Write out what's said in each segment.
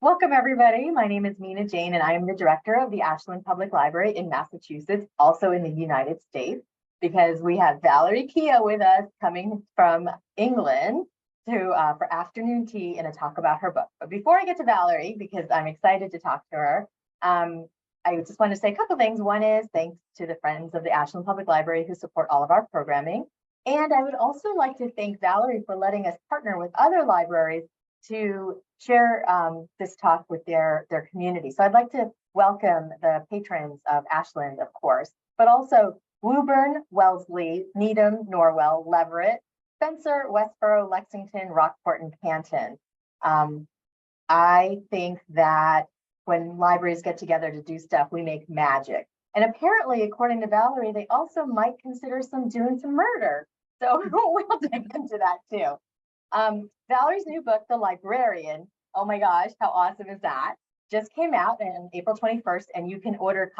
Welcome, everybody. My name is Mina Jane, and I am the director of the Ashland Public Library in Massachusetts, also in the United States, because we have Valerie Keogh with us coming from England for afternoon tea and a talk about her book. But before I get to Valerie, because I'm excited to talk to her, I just want to say a couple things. One is thanks to the Friends of the Ashland Public Library who support all of our programming. And I would also like to thank Valerie for letting us partner with other libraries to share this talk with their community. So I'd like to welcome the patrons of Ashland, of course, but also Woburn, Wellesley, Needham, Norwell, Leverett, Spencer, Westboro, Lexington, Rockport, and Canton. I think that when libraries get together to do stuff, we make magic. And apparently, according to Valerie, they also might consider doing some murder. So we'll dig into that too. Valerie's new book, The Librarian, oh my gosh, how awesome is that? Just came out on April 21st, and you can order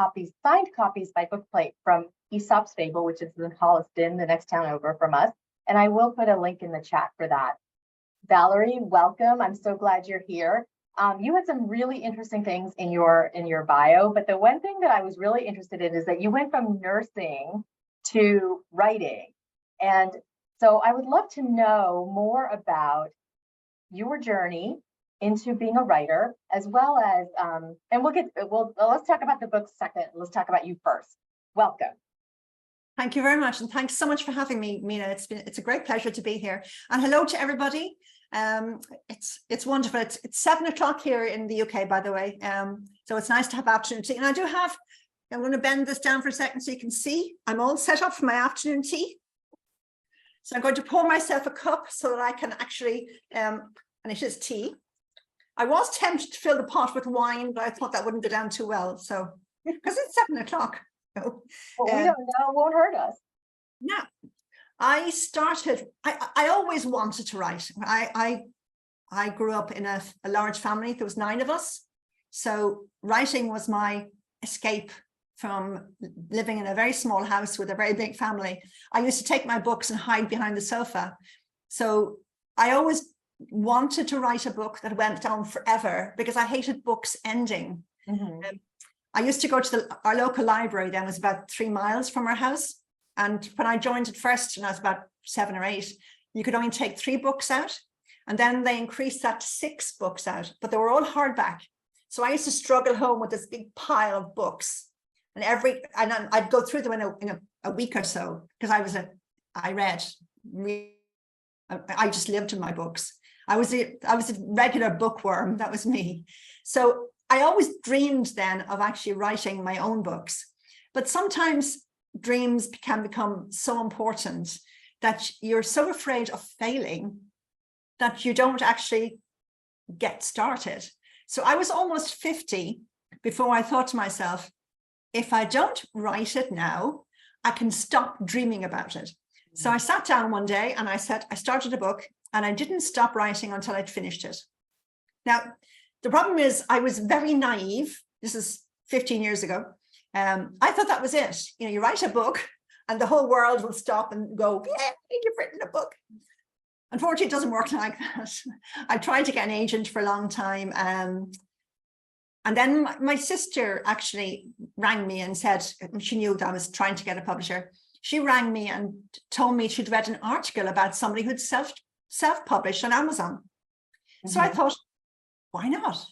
signed copies by bookplate from Aesop's Fable, which is in Holliston, the next town over from us. And I will put a link in the chat for that. Valerie, welcome. I'm so glad you're here. You had some really interesting things in your bio, but the one thing that I was really interested in is that you went from nursing to writing. And so I would love to know more about your journey into being a writer, as well as, and let's talk about the book second. Let's talk about you first. Welcome. Thank you very much. And thanks so much for having me, Mina. It's a great pleasure to be here. And hello to everybody. It's wonderful. It's 7 o'clock here in the UK, by the way. So it's nice to have afternoon tea. And I'm going to bend this down for a second so you can see. I'm all set up for my afternoon tea. So I'm going to pour myself a cup so that I can actually, and it is tea. I was tempted to fill the pot with wine, but I thought that wouldn't go down too well. So, because it's 7 o'clock. So, well, we don't know, it won't hurt us. No, I always wanted to write. I grew up in a large family. There was 9 of us. So writing was my escape from living in a very small house with a very big family. I used to take my books and hide behind the sofa. So I always wanted to write a book that went on forever because I hated books ending. Mm-hmm. I used to go to our local library, then was about 3 miles from our house. And when I joined it first, and I was about 7 or 8, you could only take 3 books out. And then they increased that to 6 books out, but they were all hardback. So I used to struggle home with this big pile of books. And I'd go through them in a week or so because I read. I just lived in my books. I was a regular bookworm. That was me. So I always dreamed then of actually writing my own books. But sometimes dreams can become so important that you're so afraid of failing that you don't actually get started. So I was almost 50 before I thought to myself, if I don't write it now, I can stop dreaming about it. Mm-hmm. So I sat down one day and I started a book and I didn't stop writing until I'd finished it. Now, the problem is I was very naive. This is 15 years ago. I thought that was it. You write a book and the whole world will stop and go, yeah, you've written a book. Unfortunately, it doesn't work like that. I tried to get an agent for a long time. And then my sister actually rang me and said, she knew that I was trying to get a publisher. She rang me and told me she'd read an article about somebody who'd self-published on Amazon. Mm-hmm. So I thought, why not?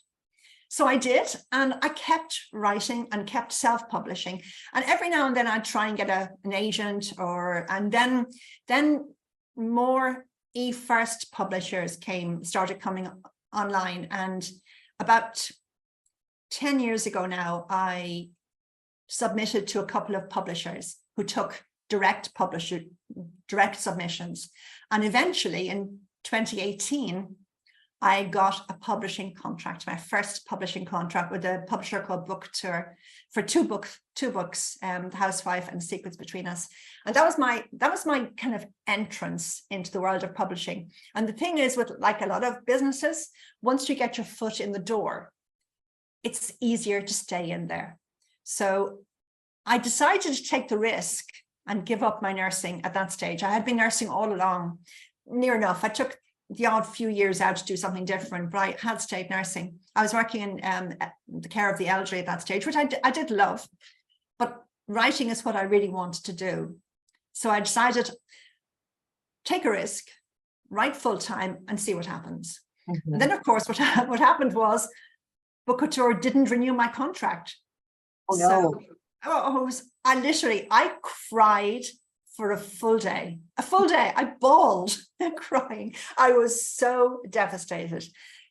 So I did, and I kept writing and kept self-publishing. And every now and then I'd try and get an agent, and then more e-first publishers started coming online. And about 10 years ago now, I submitted to a couple of publishers who took direct submissions. And eventually in 2018, I got a publishing contract, my first publishing contract with a publisher called Book Tour for two books, The Housewife and Secrets Between Us. And that was my kind of entrance into the world of publishing. And the thing is, with like a lot of businesses, once you get your foot in the door, it's easier to stay in there. So I decided to take the risk and give up my nursing at that stage. I had been nursing all along, near enough. I took the odd few years out to do something different, but I had stayed nursing. I was working in the care of the elderly at that stage, which I did love, but writing is what I really wanted to do. So I decided, take a risk, write full time and see what happens. Mhm. And then, of course, what happened was Book Couture didn't renew my contract. Oh, no. So I cried for a full day. I bawled crying. I was so devastated.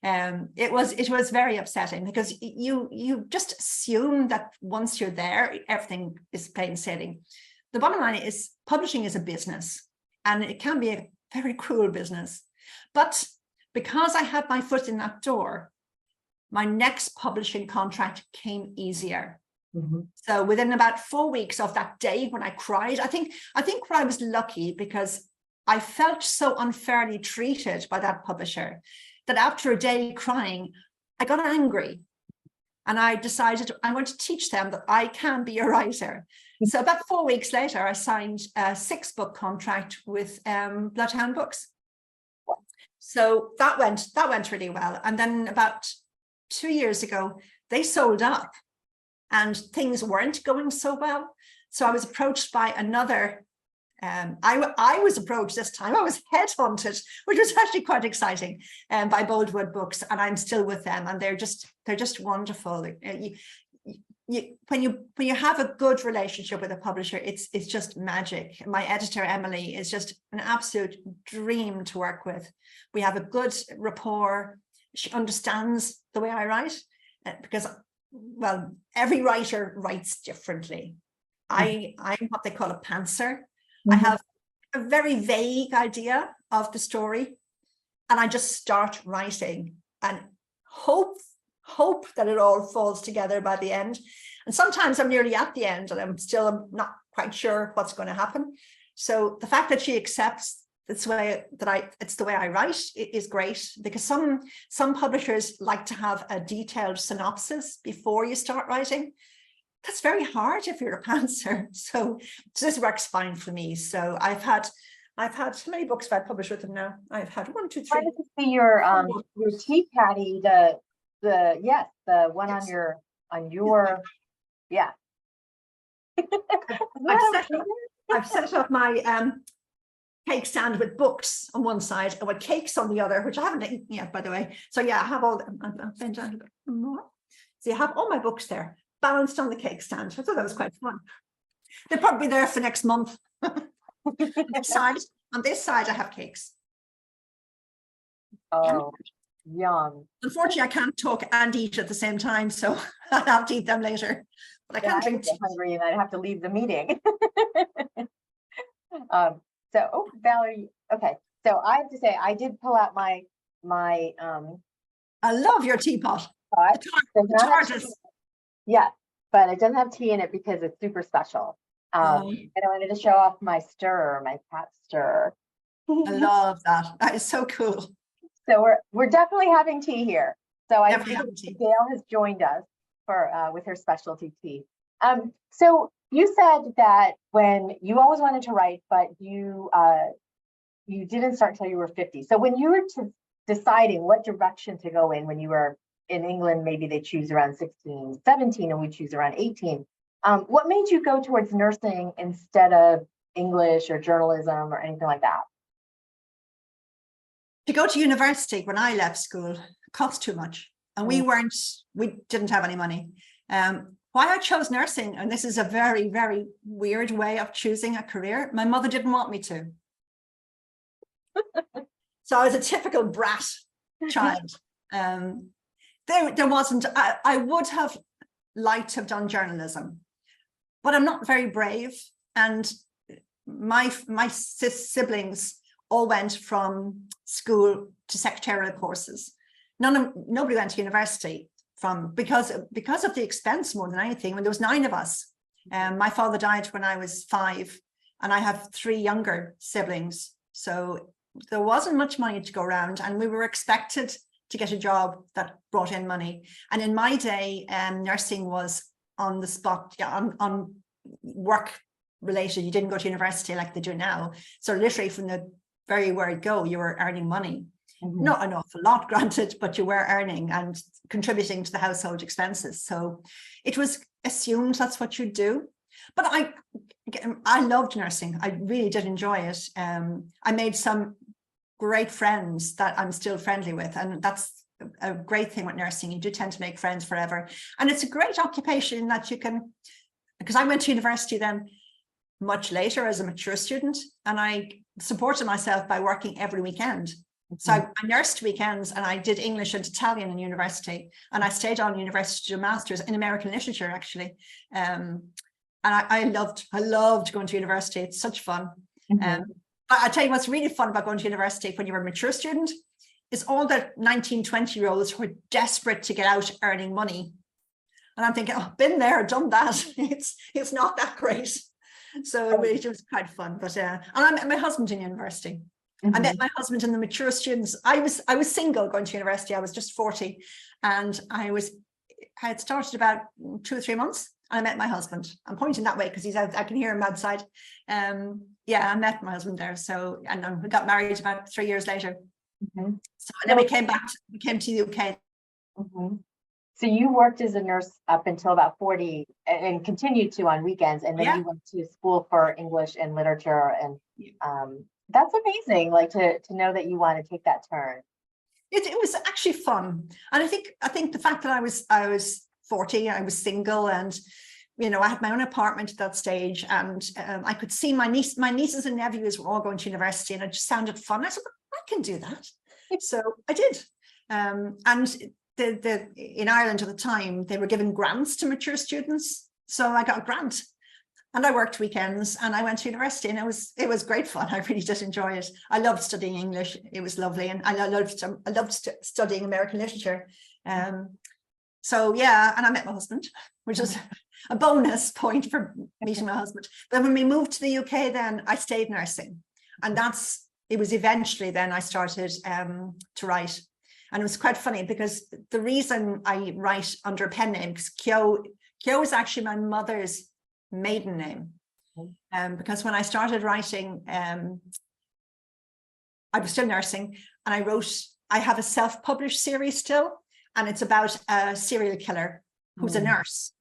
It was very upsetting because you just assume that once you're there, everything is plain sailing. The bottom line is publishing is a business, and it can be a very cruel business. But because I had my foot in that door, my next publishing contract came easier. Mhm. So within about 4 weeks of that day when I cried, I think I was lucky because I felt so unfairly treated by that publisher that after a day crying, I got angry. And I decided I'm going to teach them that I can be a writer. So about 4 weeks later, I signed a 6-book contract with Bloodhound Books. So that went really well. And then about 2 years ago, they sold up and things weren't going so well. So I was approached by another, I was approached this time, I was headhunted, which was actually quite exciting, by Boldwood Books, and I'm still with them, and they're just wonderful. When you have a good relationship with a publisher, it's just magic. My editor, Emily, is just an absolute dream to work with. We have a good rapport. She understands the way I write, because, well, every writer writes differently. I'm what they call a pantser. I have a very vague idea of the story, and I just start writing and hope that it all falls together by the end. And sometimes I'm nearly at the end and I'm not quite sure what's going to happen. So the fact that she accepts it's the way I write is great, because some publishers like to have a detailed synopsis before you start writing. That's very hard if you're a pantser. So this works fine for me. So I've had how many books have I published with them now? I've had 1, 2, 3. Why does it see your tea caddy, the one on your yeah. I've set up my cake stand with books on one side and with cakes on the other, which I haven't eaten yet, by the way. So yeah, I have all them. I've been down a bit more. So you have all my books there, balanced on the cake stand. I thought that was quite fun. They'll probably be there for next month. On this side, I have cakes. Oh, yum. Unfortunately, I can't talk and eat at the same time, so I'll have to eat them later. But I can't drink tea. Hungry, and I'd have to leave the meeting. Valerie, okay. So I have to say, I did pull out my I love your teapot. Yeah, but it doesn't have tea in it because it's super special. And I wanted to show off my stirrer, my cat stirrer. I love that. That is so cool. So we're definitely having tea here. So I think K.L has joined us for with her specialty tea. So you said that when you always wanted to write, but you didn't start till you were 50. So when you were deciding what direction to go in, when you were in England, maybe they choose around 16, 17, and we choose around 18. What made you go towards nursing instead of English or journalism or anything like that? To go to university when I left school cost too much, and we didn't have any money. Why I chose nursing, and this is a very, very weird way of choosing a career, my mother didn't want me to. So I was a typical brat child. There wasn't, I would have liked to have done journalism, but I'm not very brave. And my siblings all went from school to secretarial courses. Nobody went to university because of the expense more than anything. When there was 9 of us, my father died when I was 5, and I have 3 younger siblings. So there wasn't much money to go around, and we were expected to get a job that brought in money. And in my day, nursing was on the spot, on work related. You didn't go to university like they do now. So literally from the very word go, you were earning money. Not an awful lot, granted, but you were earning and contributing to the household expenses. So it was assumed that's what you'd do. But I loved nursing. I really did enjoy it. I made some great friends that I'm still friendly with. And that's a great thing with nursing. You do tend to make friends forever. And it's a great occupation that you can, because I went to university then much later as a mature student, and I supported myself by working every weekend. So I nursed weekends, and I did English and Italian in university, and I stayed on university to do a master's in American literature, actually. And I loved going to university. It's such fun. But I tell you what's really fun about going to university when you're a mature student is all the 19, 20-year-olds who are desperate to get out earning money. And I'm thinking, oh, been there, done that. It's not that great. So it was quite fun. But and I met my husband in university. I met my husband in the mature students. I was single going to university. I was just 40, and I had started about 2 or 3 months. And I met my husband. I'm pointing that way because he's out. I can hear him outside. Yeah, I met my husband there. So, and then we got married about 3 years later. So, and then we came to the UK. So you worked as a nurse up until about 40 and continued to on weekends, and then you went to school for English and literature, and that's amazing. Like to know that you want to take that turn. It was actually fun, and I think the fact that I was 40, I was single, and I had my own apartment at that stage, and I could see my nieces and nephews were all going to university, and it just sounded fun. I said, I can do that. So I did, and in Ireland at the time, they were giving grants to mature students. So I got a grant, and I worked weekends, and I went to university, and it was great fun. I really did enjoy it. I loved studying English. It was lovely. And I loved studying American literature. So yeah, and I met my husband, which is a bonus point for meeting my husband. But when we moved to the UK, then I stayed nursing. And it was eventually then I started to write. And it was quite funny because the reason I write under a pen name, because Keogh is actually my mother's maiden name. Because when I started writing, I was still nursing, and I have a self-published series still, and it's about a serial killer who's a nurse.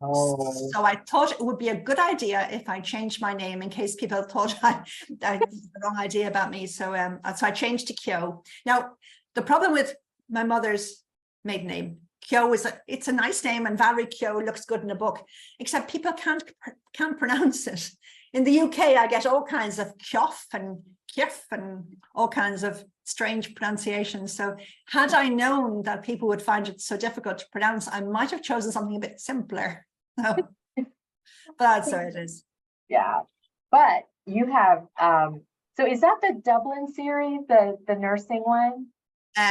So I thought it would be a good idea if I changed my name in case people thought I had the wrong idea about me. So I changed to Keogh. Now, the problem with my mother's maiden name, Keogh, it's a nice name, and Valerie Keogh looks good in a book, except people can't pronounce it. In the UK, I get all kinds of Keough and Kieff and all kinds of strange pronunciations. So had I known that people would find it so difficult to pronounce, I might have chosen something a bit simpler. But that's how it is. Yeah, but you have, so is that the Dublin series, the nursing one?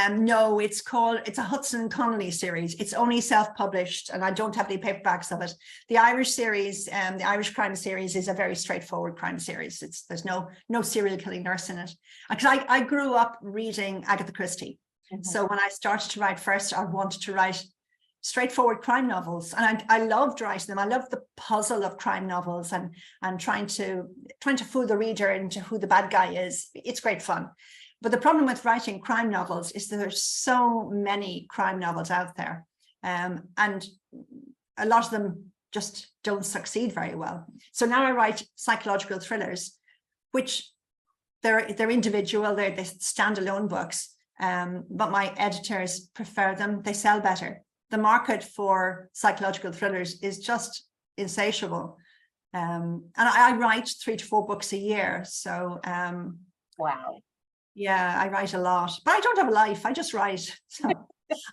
No, it's a Hudson Connolly series. It's only self-published, and I don't have any paperbacks of it. The Irish series, the Irish crime series, is a very straightforward crime series. There's no serial killing nurse in it. Because I grew up reading Agatha Christie. So when I started to write first, I wanted to write straightforward crime novels, and I loved writing them. I loved the puzzle of crime novels and trying to fool the reader into who the bad guy is. It's great fun. But the problem with writing crime novels is that there's so many crime novels out there, and a lot of them just don't succeed very well. So now I write psychological thrillers, which they're individual, they're standalone books, but my editors prefer them. They sell better. The market for psychological thrillers is just insatiable, and I write 3 to 4 books a year. So Wow. Yeah, I write a lot, but I don't have a life. I just write. So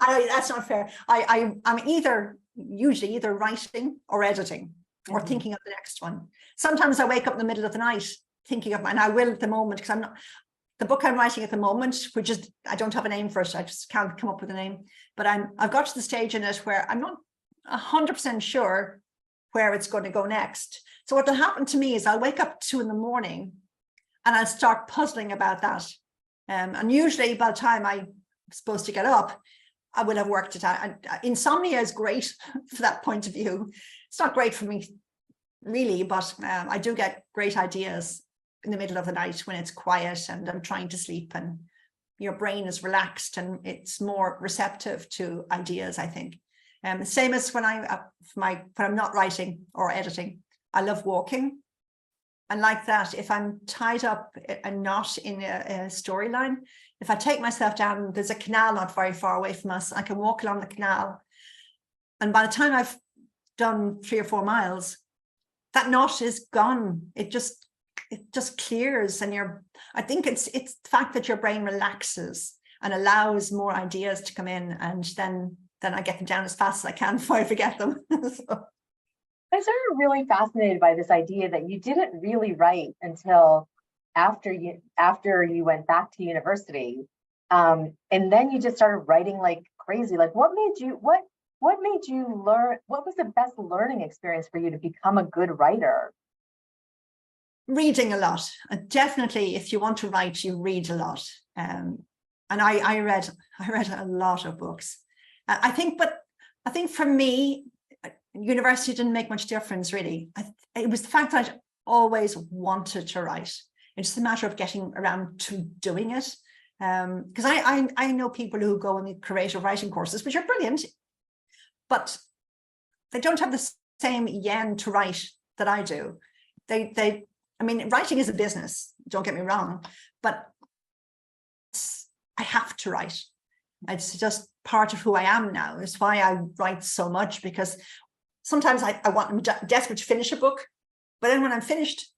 that's not fair. I'm usually either writing or editing or thinking of the next one. Sometimes I wake up in the middle of the night thinking of mine. I will at the moment, because the book I'm writing at the moment, which is, I don't have a name for it. I just can't come up with a name, but I've got to the stage in it where I'm not 100% sure where it's going to go next. So what will happen to me is I'll wake up at 2 a.m. and I'll start puzzling about that. And usually by the time I'm supposed to get up, I will have worked it out. Insomnia is great for that point of view. It's not great for me, really, but I do get great ideas in the middle of the night when it's quiet and I'm trying to sleep. And your brain is relaxed and it's more receptive to ideas, I think. Same as when I'm not writing or editing, I love walking. And like that, if I'm tied up and not in a storyline, if I take myself down, there's a canal not very far away from us, I can walk along the canal. And by the time I've done 3 or 4 miles, that knot is gone. It just clears, and I think it's the fact that your brain relaxes and allows more ideas to come in, and then I get them down as fast as I can before I forget them. So. I'm sort of really fascinated by this idea that you didn't really write until after you went back to university, and then you just started writing like crazy. Like, what made you learn? What was the best learning experience for you to become a good writer? Reading a lot. Definitely, if you want to write, you read a lot. And I read a lot of books. I think for me, university didn't make much difference, really. It was the fact that I always wanted to write. It's just a matter of getting around to doing it. Because I know people who go on the creative writing courses, which are brilliant, but they don't have the same yen to write that I do. I mean, writing is a business, don't get me wrong, but I have to write. It's just part of who I am now. It's why I write so much, because sometimes I'm desperate to finish a book, but then when I'm finished,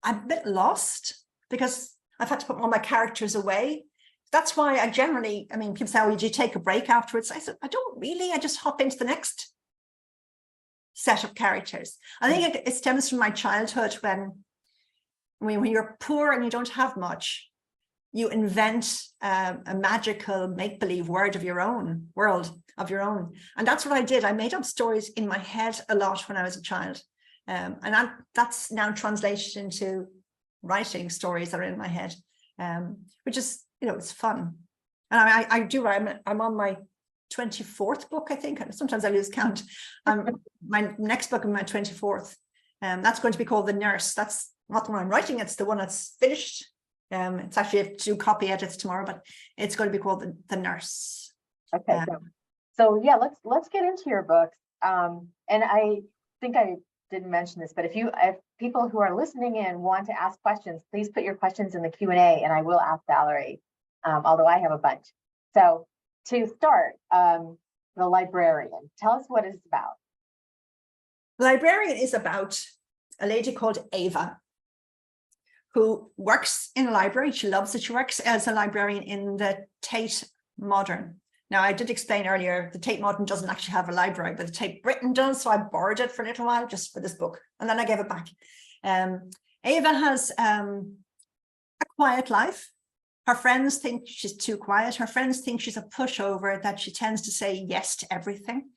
I'm a bit lost because I've had to put all my characters away. That's why I mean, people say, oh, do you take a break afterwards? I said, I don't really, I just hop into the next set of characters. I think it stems from my childhood when you're poor and you don't have much, you invent a magical make-believe world of your own. And that's what I did. I made up stories in my head a lot when I was a child. And that's now translated into writing stories that are in my head, which is, it's fun. And I'm on my 24th book, I think. Sometimes I lose count. My next book is my 24th. That's going to be called The Nurse. That's not the one I'm writing, it's the one that's finished. It's actually, I have to do copy edits tomorrow, but it's going to be called The Nurse. Okay, so yeah, let's get into your books. And I think I didn't mention this, but if people who are listening in want to ask questions, please put your questions in the Q&A, and I will ask Valerie, although I have a bunch. So to start, The Librarian, tell us what it's about. The Librarian is about a lady called Ava, who works in a library. She loves it. She works as a librarian in the Tate Modern. Now, I did explain earlier, the Tate Modern doesn't actually have a library, but the Tate Britain does. So I borrowed it for a little while just for this book, and then I gave it back. Ava has a quiet life. Her friends think she's too quiet. Her friends think she's a pushover, that she tends to say yes to everything.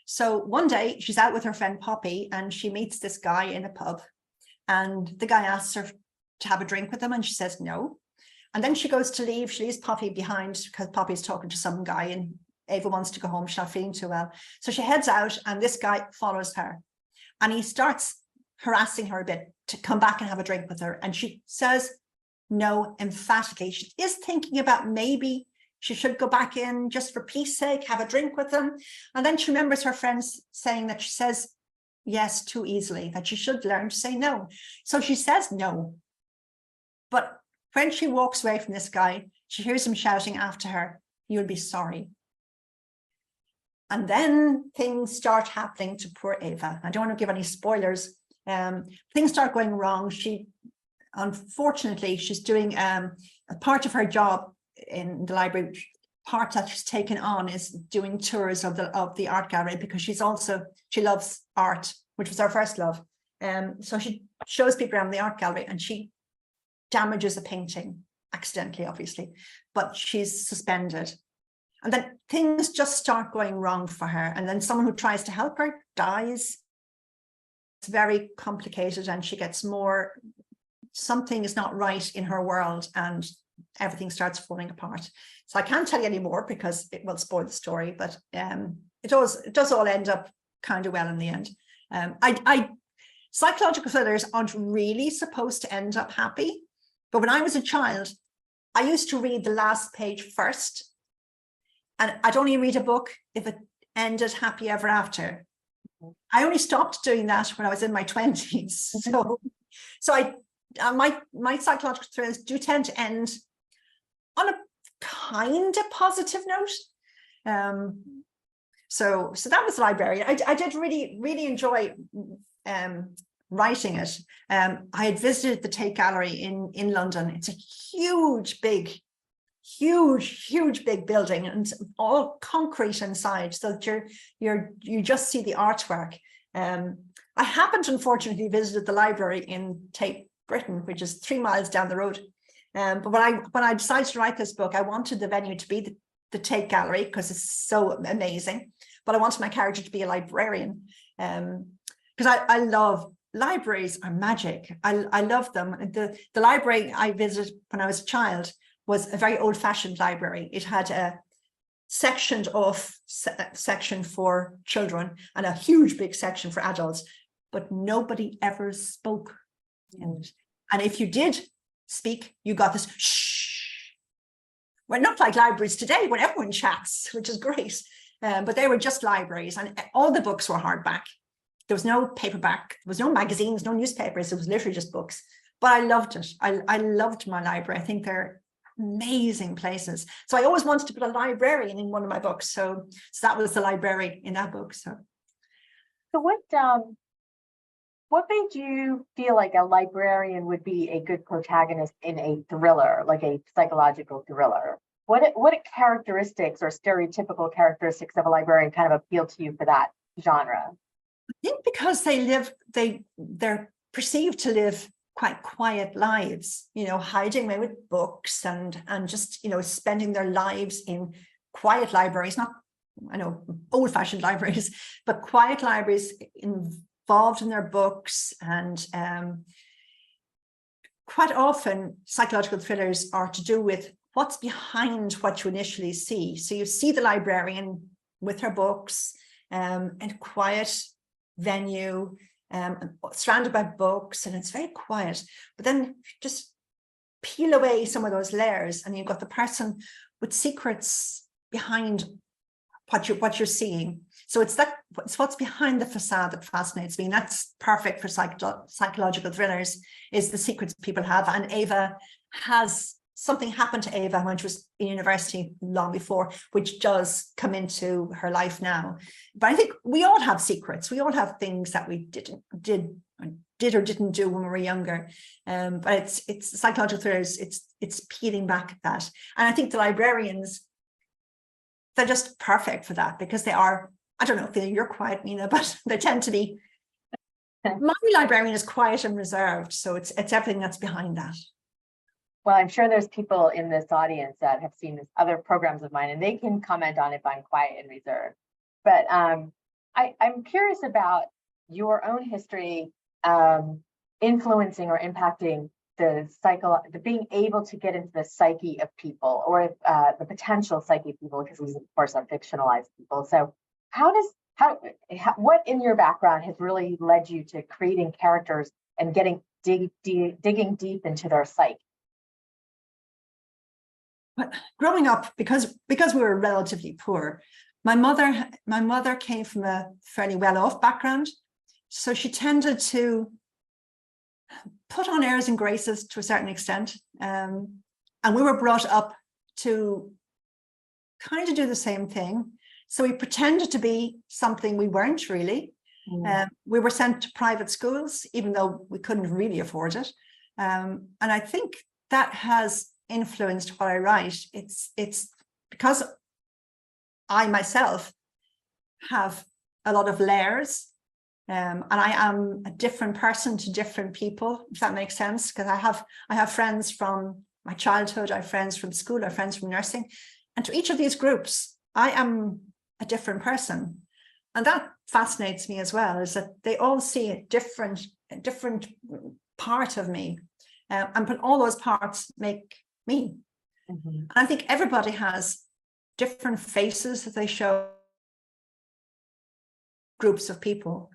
So one day she's out with her friend Poppy, and she meets this guy in a pub, and the guy asks her to have a drink with him, and she says no. And then she goes to leave. She leaves Poppy behind because Poppy's talking to some guy, and Ava wants to go home. She's not feeling too well. So she heads out, and this guy follows her, and he starts harassing her a bit to come back and have a drink with her. And she says no emphatically. She is thinking about maybe she should go back in just for peace sake, have a drink with him. And then she remembers her friends saying that she says yes too easily, that she should learn to say no. So she says no. But when she walks away from this guy, she hears him shouting after her, "You'll be sorry." And then things start happening to poor Ava. I don't want to give any spoilers. Things start going wrong. Unfortunately, she's doing a part of her job in the library. Part that she's taken on is doing tours of the art gallery, because she loves art, which was her first love. So she shows people around the art gallery, and she damages a painting accidentally, obviously, but she's suspended. And then things just start going wrong for her. And then someone who tries to help her dies. It's very complicated, and she gets something is not right in her world, and everything starts falling apart. So I can't tell you any more because it will spoil the story, but it does all end up kind of well in the end. Psychological thrillers aren't really supposed to end up happy. But when I was a child, I used to read the last page first, and I'd only read a book if it ended happy ever after. I only stopped doing that when I was in my 20s. So my psychological thrillers do tend to end on a kind of positive note. So that was Librarian. I did really enjoy writing it. I had visited the Tate Gallery in London. It's a huge, big building, and all concrete inside, so that you just see the artwork. I haven't unfortunately visited the library in Tate Britain, which is 3 miles down the road. But when I decided to write this book, I wanted the venue to be the Tate Gallery because it's so amazing. But I wanted my character to be a librarian, because I love libraries. Are magic. I love them. The library I visited when I was a child was a very old-fashioned library. It had a sectioned off section for children and a huge big section for adults, but nobody ever spoke. And if you did speak, you got this shh. We're not like libraries today when everyone chats, which is great. But they were just libraries, and all the books were hardback. There was no paperback, there was no magazines, no newspapers. It was literally just books. But I loved it. I loved my library. I think they're amazing places. So I always wanted to put a librarian in one of my books. So that was the library in that book. So what made you feel like a librarian would be a good protagonist in a thriller, like a psychological thriller? What characteristics or stereotypical characteristics of a librarian kind of appeal to you for that genre? I think because they're perceived to live quite quiet lives, hiding away with books and just, spending their lives in quiet libraries, not, old-fashioned libraries, but quiet libraries involved in their books. And quite often psychological thrillers are to do with what's behind what you initially see. So you see the librarian with her books in a quiet venue, surrounded by books, and it's very quiet. But then just peel away some of those layers, and you've got the person with secrets behind what you're seeing. So it's what's behind the facade that fascinates me, and that's perfect for psychological thrillers, is the secrets people have. And Ava has something happened to Ava when she was in university long before, which does come into her life now. But I think we all have secrets. We all have things that we did or didn't do when we were younger. But it's psychological thrillers. It's peeling back at that. And I think the librarians, they're just perfect for that, because they are, I don't know if you're quiet, Mina, but they tend to be. My librarian is quiet and reserved. So it's everything that's behind that. Well, I'm sure there's people in this audience that have seen this other programs of mine, and they can comment on if I'm quiet and reserved. But I'm curious about your own history influencing or impacting the being able to get into the psyche of people, or the potential psyche of people, because these, of course, are fictionalized people. So what in your background has really led you to creating characters and digging deep into their psyche? But growing up, because we were relatively poor, my mother came from a fairly well-off background, so she tended to put on airs and graces to a certain extent, and we were brought up to kind of do the same thing. So we pretended to be something we weren't really. We were sent to private schools, even though we couldn't really afford it, and I think that has influenced what I write. It's because I myself have a lot of layers, and I am a different person to different people, if that makes sense, because I have friends from my childhood, I have friends from school, I have friends from nursing, and to each of these groups I am a different person. And that fascinates me as well, is that they all see a different part of me, but all those parts make me. And I think everybody has different faces that they show groups of people.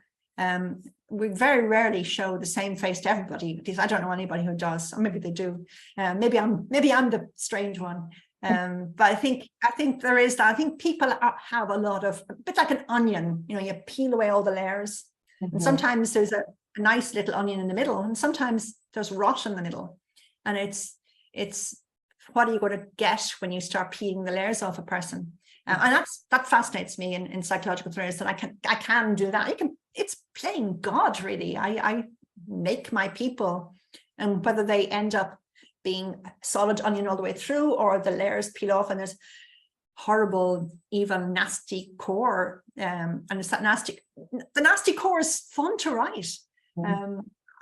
we very rarely show the same face to everybody, because I don't know anybody who does, or maybe they do. Maybe I'm the strange one. But I think there is that. I think people have a lot of, a bit like an onion, you know, you peel away all the layers. And sometimes there's a nice little onion in the middle, and sometimes there's rot in the middle. And it's what are you going to get when you start peeling the layers off a person? And that fascinates me in psychological thrillers, that I can do that. It's playing God, really. I make my people, and whether they end up being solid onion all the way through, or the layers peel off and there's horrible, evil, nasty core. And it's that the nasty core is fun to write.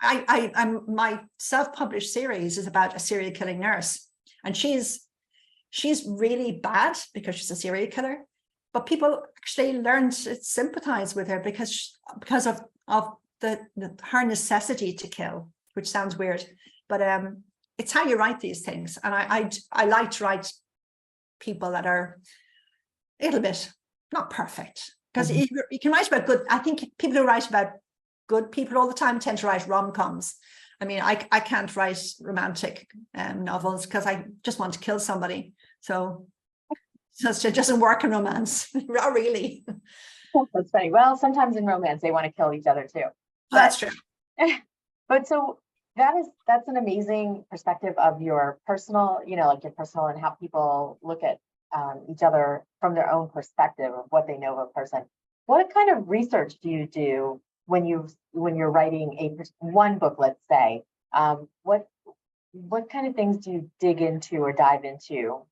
I'm my self-published series is about a serial killing nurse, and she's really bad because she's a serial killer, but people actually learn to sympathize with her because of her necessity to kill, which sounds weird, but it's how you write these things. And I like to write people that are a little bit not perfect, because you can write about good. I think people who write about good people all the time tend to write rom-coms. I mean, I can't write romantic novels because I just want to kill somebody. So it doesn't work in romance, not really. That's funny. Well, sometimes in romance they want to kill each other too. That's true. But so that's an amazing perspective of your personal, you know, like your personal, and how people look at each other from their own perspective of what they know of a person. What kind of research do you do when you're writing one book, let's say? What kind of things do you dig into or dive into?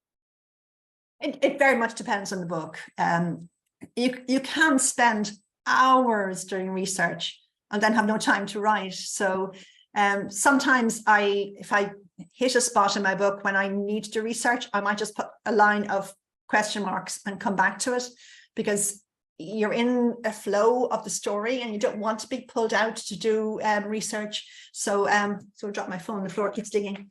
It very much depends on the book. You can spend hours doing research and then have no time to write. So sometimes if I hit a spot in my book when I need to do research, I might just put a line of question marks and come back to it, because you're in a flow of the story and you don't want to be pulled out to do research. So I dropped my phone on the floor, it keeps digging.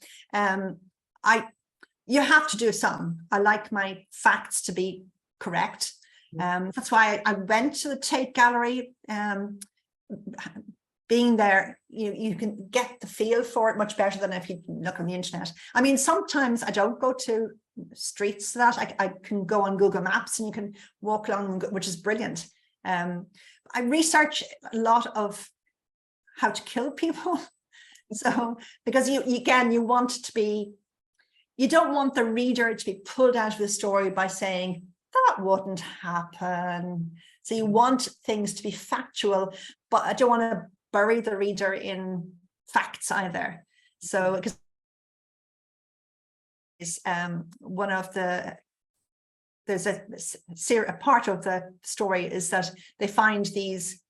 You have to do some. I like my facts to be correct. That's why I went to the Tate Gallery. Being there, you can get the feel for it much better than if you look on the internet. I mean, sometimes I don't go to streets that I can go on Google Maps and you can walk along, which is brilliant. I research a lot of how to kill people. So, because you want to be, you don't want the reader to be pulled out of the story by saying, that wouldn't happen. So you want things to be factual, but I don't want to bury the reader in facts either. So, because one of there's a part of the story is that they find these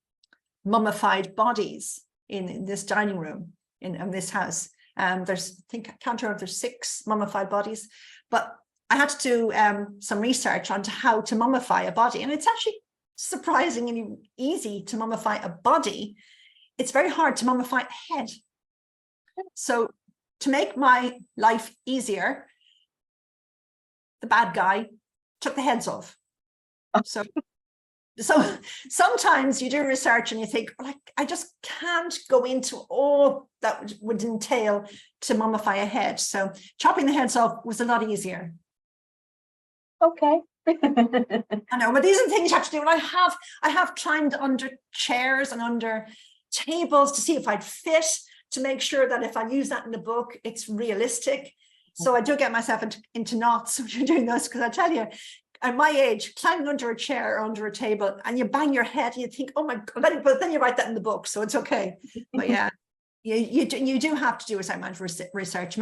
mummified bodies in this dining room in this house. There's, I think, I can't remember if there's 6 mummified bodies, but I had to do some research on how to mummify a body, and it's actually surprisingly easy to mummify a body. It's very hard to mummify a head. So to make my life easier, the bad guy took the heads off. So sometimes you do research and you think, like, I just can't go into all that would entail to mummify a head. So chopping the heads off was a lot easier. Okay. I know, but these are things you have to do. And I have climbed under chairs and under tables to see if I'd fit, to make sure that if I use that in the book, it's realistic. So I do get myself into knots when you're doing this, because I tell you, at my age, climbing under a chair or under a table and you bang your head, and you think, oh my God, but then you write that in the book, so it's okay. But yeah, you do have to do a certain amount of research.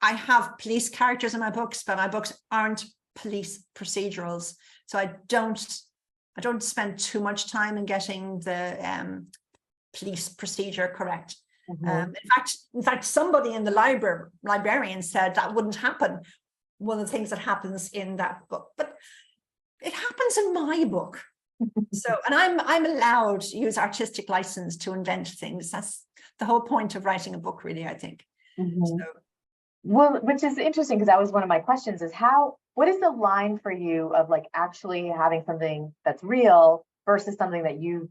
I have police characters in my books, but my books aren't police procedurals. So I don't spend too much time in getting the police procedure correct. In fact, somebody in the librarian said that wouldn't happen. One of the things that happens in that book, but it happens in my book. So, and I'm allowed to use artistic license to invent things. That's the whole point of writing a book, really, I think. So, well, which is interesting, because that was one of my questions, is what is the line for you of like actually having something that's real versus something that you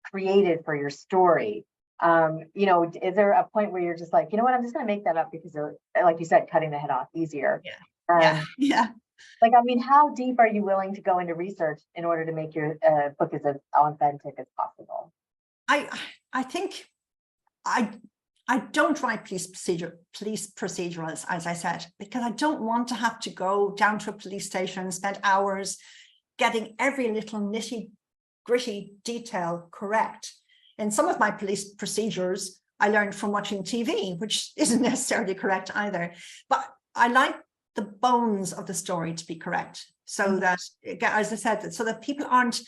created for your story. You know, is there a point where you're just like, you know what, I'm just going to make that up because, like you said, cutting the head off easier. Yeah. Like, I mean, how deep are you willing to go into research in order to make your book as authentic as possible? I think I don't write police procedurals, as I said, because I don't want to have to go down to a police station and spend hours getting every little nitty gritty detail correct. And some of my police procedures I learned from watching TV, which isn't necessarily correct either. But I like the bones of the story to be correct, so that, as I said, so that people aren't,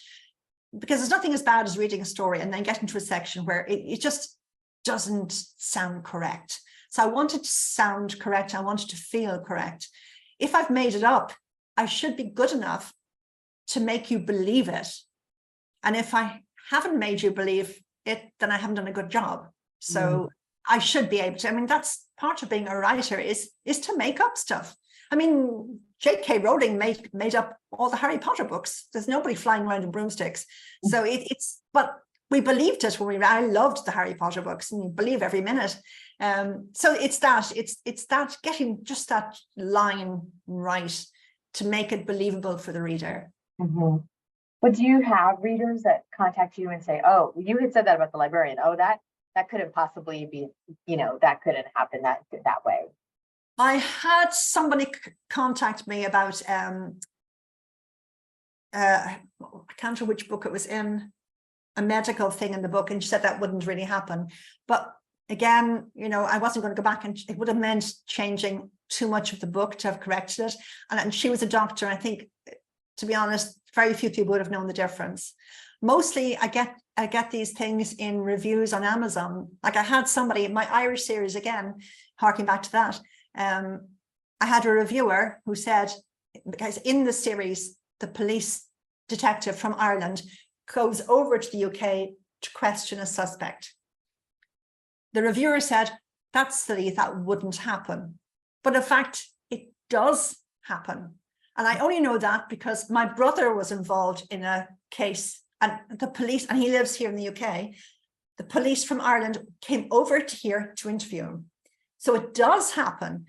because there's nothing as bad as reading a story and then getting to a section where it just doesn't sound correct. So I want it to sound correct. I want it to feel correct. If I've made it up, I should be good enough to make you believe it. And if I haven't made you believe it, then I haven't done a good job. So I should be able to, I mean, that's part of being a writer is to make up stuff. I mean, J.K. Rowling made up all the Harry Potter books. There's nobody flying around in broomsticks. So but we believed it when I loved the Harry Potter books, and you believe every minute. So it's that getting just that line right to make it believable for the reader. But do you have readers that contact you and say, oh, you had said that about the librarian. Oh, that couldn't possibly be, you know, that couldn't happen that way. I had somebody contact me about, I can't remember which book it was in, a medical thing in the book, and she said that wouldn't really happen. But again, you know, I wasn't going to go back, and it would have meant changing too much of the book to have corrected it. And she was a doctor. I think, to be honest, very few people would have known the difference. Mostly I get these things in reviews on Amazon. Like I had somebody in my Irish series, again, harking back to that. I had a reviewer who said, because in the series, the police detective from Ireland goes over to the UK to question a suspect. The reviewer said, that's silly, that wouldn't happen. But in fact, it does happen. And I only know that because my brother was involved in a case, and the police, and he lives here in the UK, the police from Ireland came over to here to interview him. So it does happen,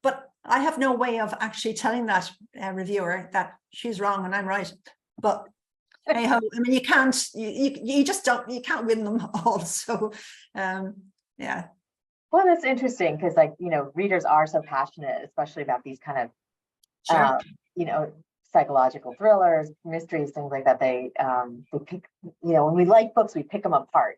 but I have no way of actually telling that reviewer that she's wrong and I'm right. But anyhow, I mean, you can't win them all. So yeah. Well, that's interesting because, like, you know, readers are so passionate, especially about these kind of, you know, psychological thrillers, mysteries, things like that. They pick, you know, when we like books, we pick them apart,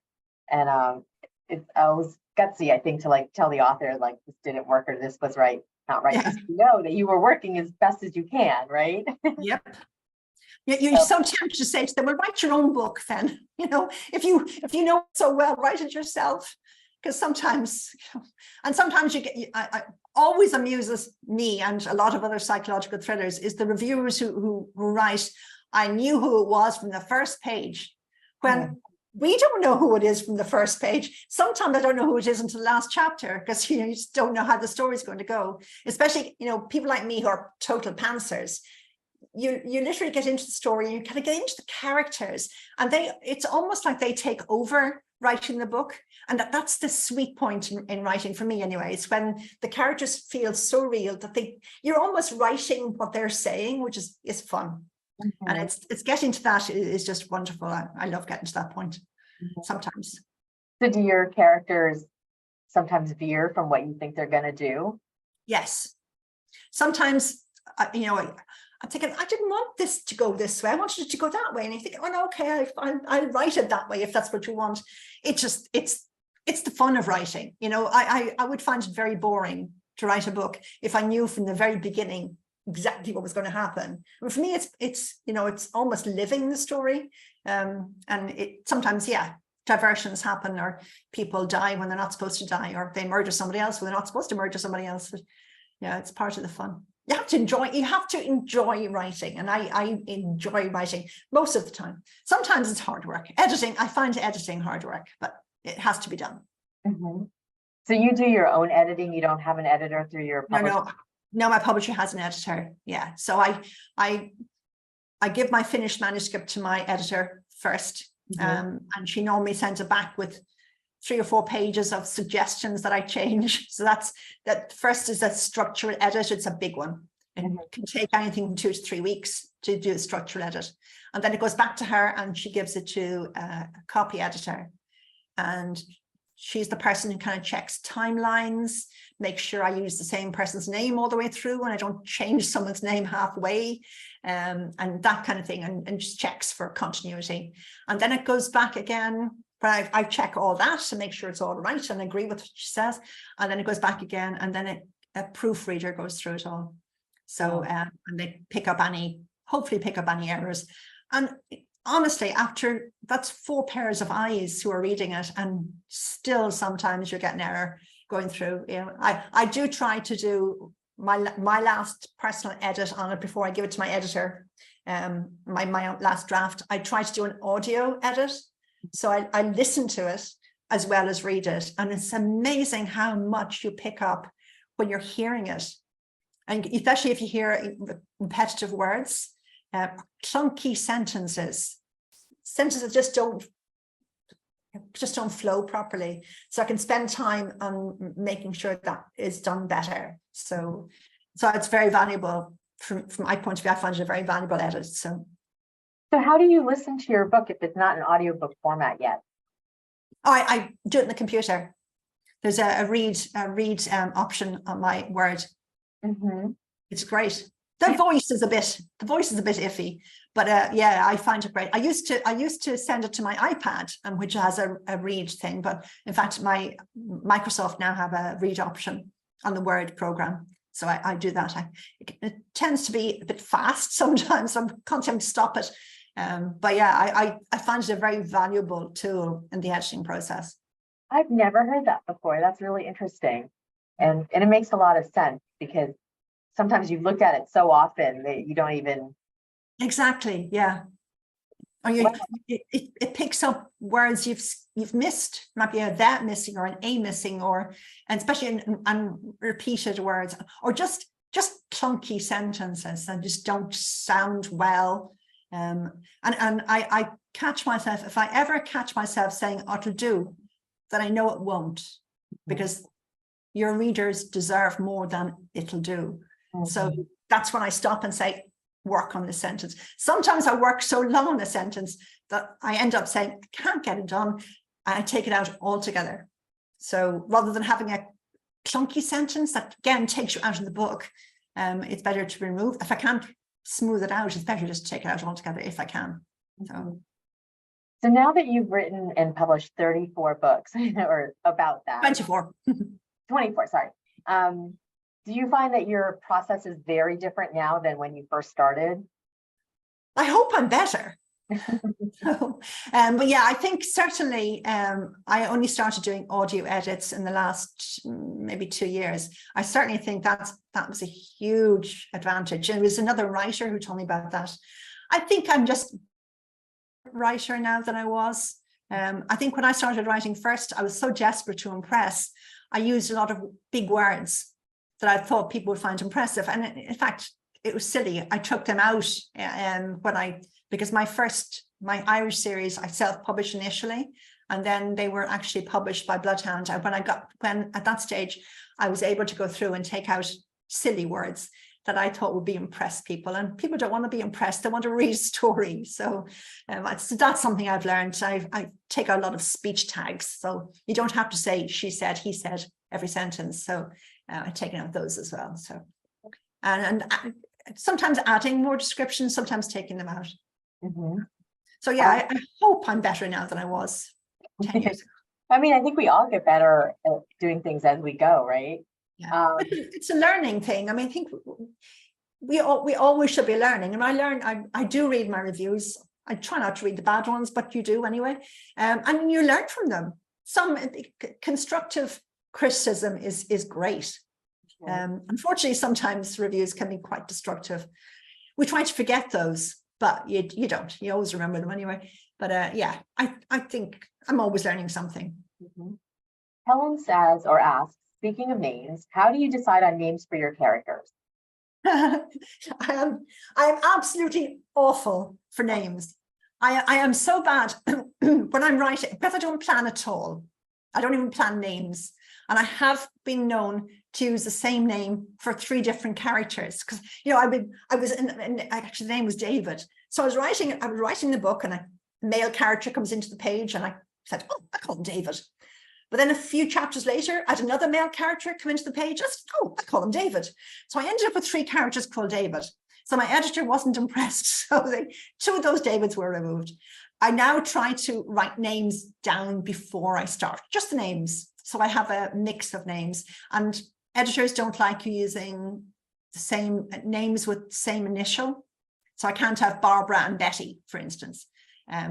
and it's always gutsy, I think, to like tell the author like this didn't work or this was right, not right. Yeah. You know that you were working as best as you can, right? Yep. You're so tempted to say to them, well, write your own book then. You know, if you know it so well, write it yourself. Because sometimes, and sometimes you get, I always amuses me and a lot of other psychological thrillers is the reviewers who write, I knew who it was from the first page, when we don't know who it is from the first page. Sometimes I don't know who it is until the last chapter, because you just don't know how the story's going to go. Especially, you know, people like me who are total pantsers. You literally get into the story, you kind of get into the characters, and it's almost like they take over writing the book. And that's the sweet point in writing, for me anyway. It's when the characters feel so real that you're almost writing what they're saying, which is fun. And it's getting to that is just wonderful. I love getting to that point sometimes. So do your characters sometimes veer from what you think they're going to do? Yes. Sometimes, you know, I'm thinking, I didn't want this to go this way. I wanted it to go that way. And you think, oh, no, okay, I'll write it that way if that's what you want. It's the fun of writing. You know, I would find it very boring to write a book if I knew from the very beginning exactly what was going to happen. But for me, it's you know, it's almost living the story. And sometimes, diversions happen, or people die when they're not supposed to die, or they murder somebody else when they're not supposed to murder somebody else. But yeah, it's part of the fun. You have to enjoy writing, and I enjoy writing most of the time. Sometimes it's hard work. I find editing hard work, but it has to be done. So you do your own editing? You don't have an editor through your publisher? No, my publisher has an editor. Yeah, so I give my finished manuscript to my editor first, And she normally sends it back with 3 or 4 pages of suggestions that I change. So that first is a structural edit. It's a big one. It can take anything from 2 to 3 weeks to do a structural edit. And then it goes back to her and she gives it to a copy editor. And she's the person who kind of checks timelines, make sure I use the same person's name all the way through and I don't change someone's name halfway, and that kind of thing, and just checks for continuity. And then it goes back again, but I check all that to make sure it's all right and agree with what she says. And then it goes back again, and then a proofreader goes through it all. So, and they hopefully pick up any errors. And honestly, after that's 4 pairs of eyes who are reading it, and still sometimes you get an error going through. You know, I do try to do my last personal edit on it before I give it to my editor. My last draft, I try to do an audio edit, so I listen to it as well as read it, and it's amazing how much you pick up when you're hearing it, and especially if you hear repetitive words. Clunky sentences just don't flow properly. So I can spend time on making sure that is done better. So it's very valuable from my point of view. I find it a very valuable edit. So how do you listen to your book if it's not in audiobook format yet? I do it in the computer. There's a read option on my Word. It's great. The voice is a bit iffy, but yeah, I find it great. I used to send it to my iPad, which has a read thing, but in fact, my Microsoft now have a read option on the Word program, so I do that. It tends to be a bit fast sometimes, so I can't seem to stop it. But yeah, I find it a very valuable tool in the editing process. I've never heard that before. That's really interesting, and it makes a lot of sense because sometimes you've looked at it so often that you don't even. Exactly, yeah. Or it picks up words you've missed, might be a that missing or an a missing, and especially in repeated words, or just clunky sentences that just don't sound well. And I catch myself, if I ever catch myself saying it'll do, then I know it won't, because your readers deserve more than it'll do. So that's when I stop and say, work on this sentence. Sometimes I work so long on a sentence that I end up saying, I can't get it done. I take it out altogether. So rather than having a clunky sentence that again takes you out of the book, it's better to remove. If I can't smooth it out, it's better just to take it out altogether if I can. So now that you've written and published 34 books or about that. 24. 24, sorry. Do you find that your process is very different now than when you first started? I hope I'm better. But yeah, I think certainly I only started doing audio edits in the last maybe 2 years. I certainly think that was a huge advantage. And it was another writer who told me about that. I think I'm just a writer now than I was. I think when I started writing first, I was so desperate to impress. I used a lot of big words that I thought people would find impressive. And in fact, it was silly. I took them out because my Irish series, I self-published initially, and then they were actually published by Bloodhound. When at that stage, I was able to go through and take out silly words that I thought would impress people. And people don't want to be impressed. They want to read a story. So that's something I've learned. I take out a lot of speech tags. So you don't have to say, she said, he said, every sentence. So I've taken out those as well. So, and sometimes adding more descriptions, sometimes taking them out. So yeah, I hope I'm better now than I was 10 years ago. I mean, I think we all get better at doing things as we go, right? Yeah, but it's a learning thing. I mean, I think we always should be learning. And I do read my reviews. I try not to read the bad ones, but you do anyway. And you learn from them. Some constructive criticism is great. Unfortunately, sometimes reviews can be quite destructive. We try to forget those, but you don't. You always remember them anyway. But yeah, I think I'm always learning something. Helen says or asks, speaking of names, how do you decide on names for your characters? I am absolutely awful for names. I am so bad when I'm writing, because I don't plan at all. I don't even plan names. And I have been known to use the same name for 3 different characters. Because, you know, actually the name was David. So I was writing the book, and a male character comes into the page, and I said, oh, I call him David. But then a few chapters later, I had another male character come into the page. I said, oh, I call him David. So I ended up with 3 characters called David. So my editor wasn't impressed. So 2 of those Davids were removed. I now try to write names down before I start, just the names. So I have a mix of names, and editors don't like you using the same names with the same initial. So I can't have Barbara and Betty, for instance.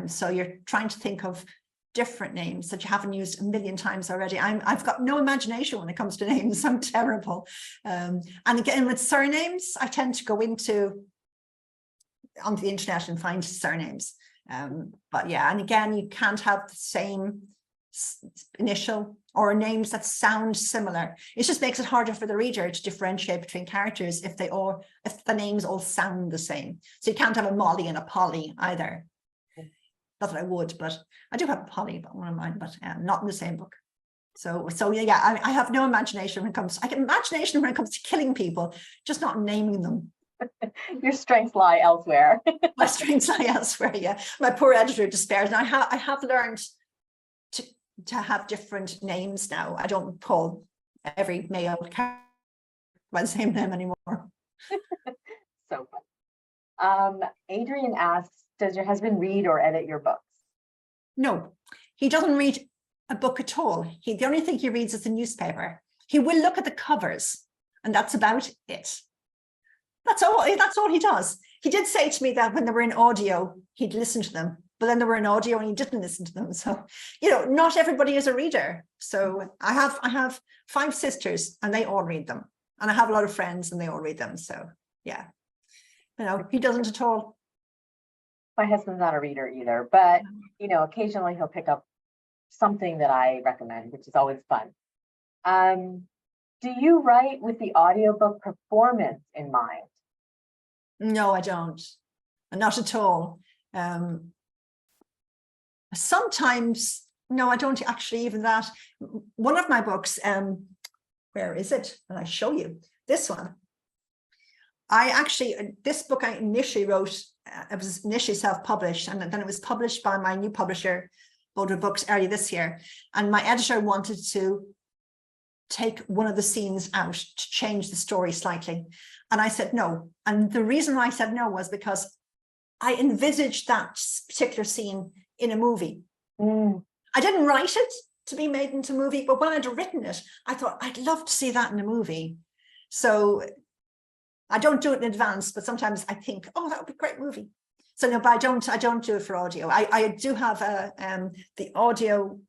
So you're trying to think of different names that you haven't used a million times already. I've got no imagination when it comes to names. I'm terrible. And again, with surnames, I tend to go onto the internet and find surnames. But yeah, and again, you can't have the same initial or names that sound similar. It just makes it harder for the reader to differentiate between characters if the names all sound the same. So you can't have a Molly and a Polly either. Not that I would, but I do have a Polly, but one of mine, but not in the same book. So yeah, I have no imagination when it comes. I have imagination when it comes to killing people, just not naming them. Your strengths lie elsewhere. My strengths lie elsewhere. Yeah, my poor editor despairs, and I have learned to have different names now. I don't call every male character by the same name anymore. So fun. Adrian asks, does your husband read or edit your books? No, he doesn't read a book at all. The only thing he reads is the newspaper. He will look at the covers, and that's about it. That's all he does. He did say to me that when they were in audio, he'd listen to them, but then they were in audio and he didn't listen to them. So, you know, not everybody is a reader. So I have 5 sisters and they all read them. And I have a lot of friends and they all read them. So yeah, you know, he doesn't at all. My husband's not a reader either, but, you know, occasionally he'll pick up something that I recommend, which is always fun. Do you write with the audiobook performance in mind? No, I don't. Not at all. Sometimes, no, I don't actually even that. One of my books, where is it? And I show you this one. This book I initially wrote, it was initially self-published, and then it was published by my new publisher, Boulder Books, early this year. And my editor wanted to take one of the scenes out to change the story slightly. And I said no. And the reason why I said no was because I envisaged that particular scene in a movie. I didn't write it to be made into a movie, but when I'd written it, I thought I'd love to see that in a movie. So I don't do it in advance, but sometimes I think, oh, that would be a great movie. So no, but I don't do it for audio. I do have the audio.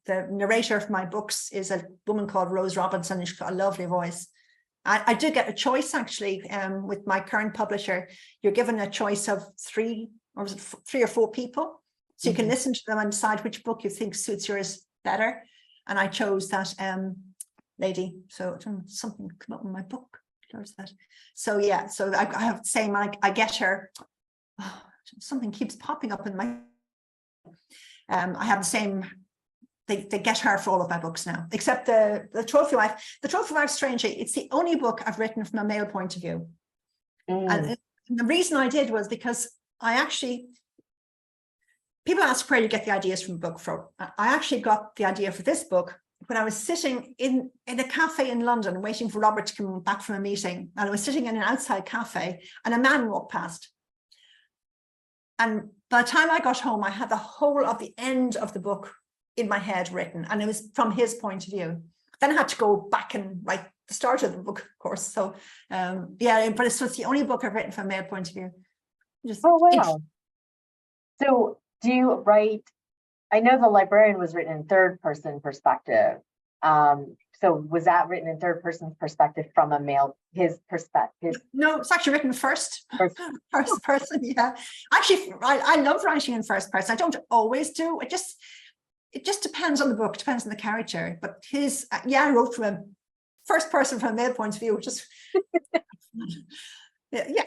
The narrator of my books is a woman called Rose Robinson. She's got a lovely voice. I did get a choice actually with my current publisher. You're given a choice of 3 or 4 people. So you can listen to them and decide which book you think suits yours better. And I chose that lady. So something come up in my book. That. So yeah, so I have the same, I get her, something keeps popping up in my, I have the same, they get her for all of my books now, except the Trophy Wife. The Trophy Wife, strangely, it's the only book I've written from a male point of view. And the reason I did was because people ask where you get the ideas from a book from. I actually got the idea for this book when I was sitting in a cafe in London waiting for Robert to come back from a meeting. And I was sitting in an outside cafe and a man walked past. And by the time I got home, I had the whole of the end of the book in my head written, and it was from his point of view. Then I had to go back and write the start of the book, of course. So yeah, but it's the only book I've written from a male point of view. Oh, wow. So do you write, I know the Librarian was written in 3rd person perspective. So was that written in 3rd person perspective from a male, his perspective? No, it's actually written first person. Yeah, actually, I love writing in first person. I don't always do. It just depends on the book, depends on the character. But I wrote from a first person from a male point of view, which is yeah.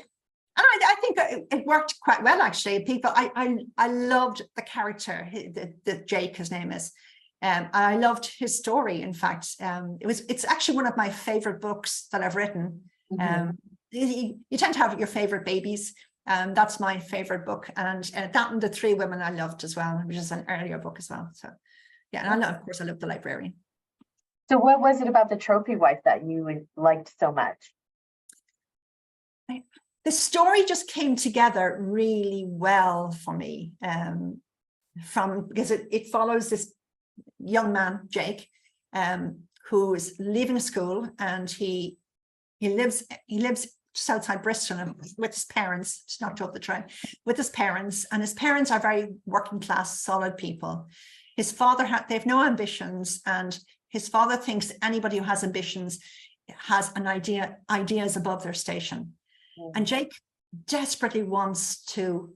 I think it worked quite well, actually. People, I loved the character that Jake, his name is. And I loved his story. In fact, it's actually one of my favorite books that I've written. You tend to have your favorite babies. That's my favorite book. And that and The Three Women I loved as well, which is an earlier book as well. So yeah, and of course I love The Librarian. So what was it about The Trophy Wife that you liked so much? The story just came together really well for me, because it follows this young man, Jake, who is leaving school, and he lives just outside Bristol with his parents, just knocked off the train, with his parents, and his parents are very working class, solid people. His father they have no ambitions, and his father thinks anybody who has ambitions has an ideas above their station. And Jake desperately wants to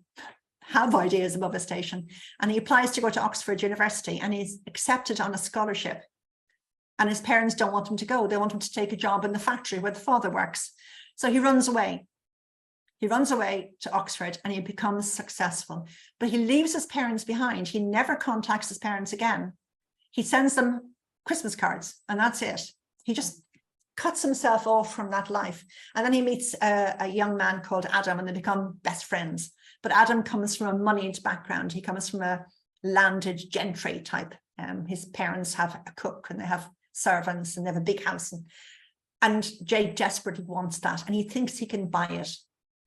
have ideas above his station, and he applies to go to Oxford University, and he's accepted on a scholarship, and his parents don't want him to go. They want him to take a job in the factory where the father works. So he runs away. He runs away to Oxford, and he becomes successful, but he leaves his parents behind. He never contacts his parents again. He sends them Christmas cards, and that's it. He just cuts himself off from that life. And then he meets a young man called Adam, and they become best friends. But Adam comes from a moneyed background. He comes from a landed gentry type. His parents have a cook, and they have servants, and they have a big house. And Jake desperately wants that, and he thinks he can buy it.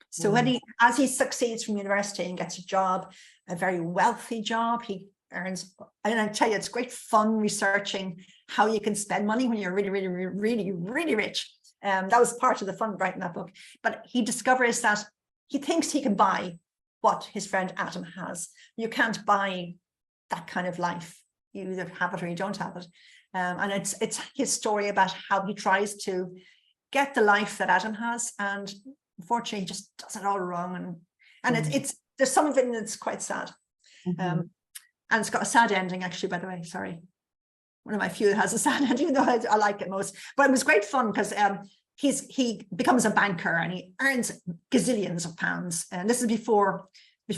So as he succeeds from university and gets a job, a very wealthy job, he earns, and I tell you, it's great fun researching how you can spend money when you're really, really, really, really rich. That was part of the fun writing that book. But he discovers that he thinks he can buy what his friend Adam has. You can't buy that kind of life. You either have it or you don't have it. And it's his story about how he tries to get the life that Adam has, and unfortunately he just does it all wrong. And it's there's some of it that's quite sad. And it's got a sad ending, actually, by the way. Sorry. One of my few that has a sad ending, even though I like it most. But it was great fun because he becomes a banker, and he earns gazillions of pounds. And this is before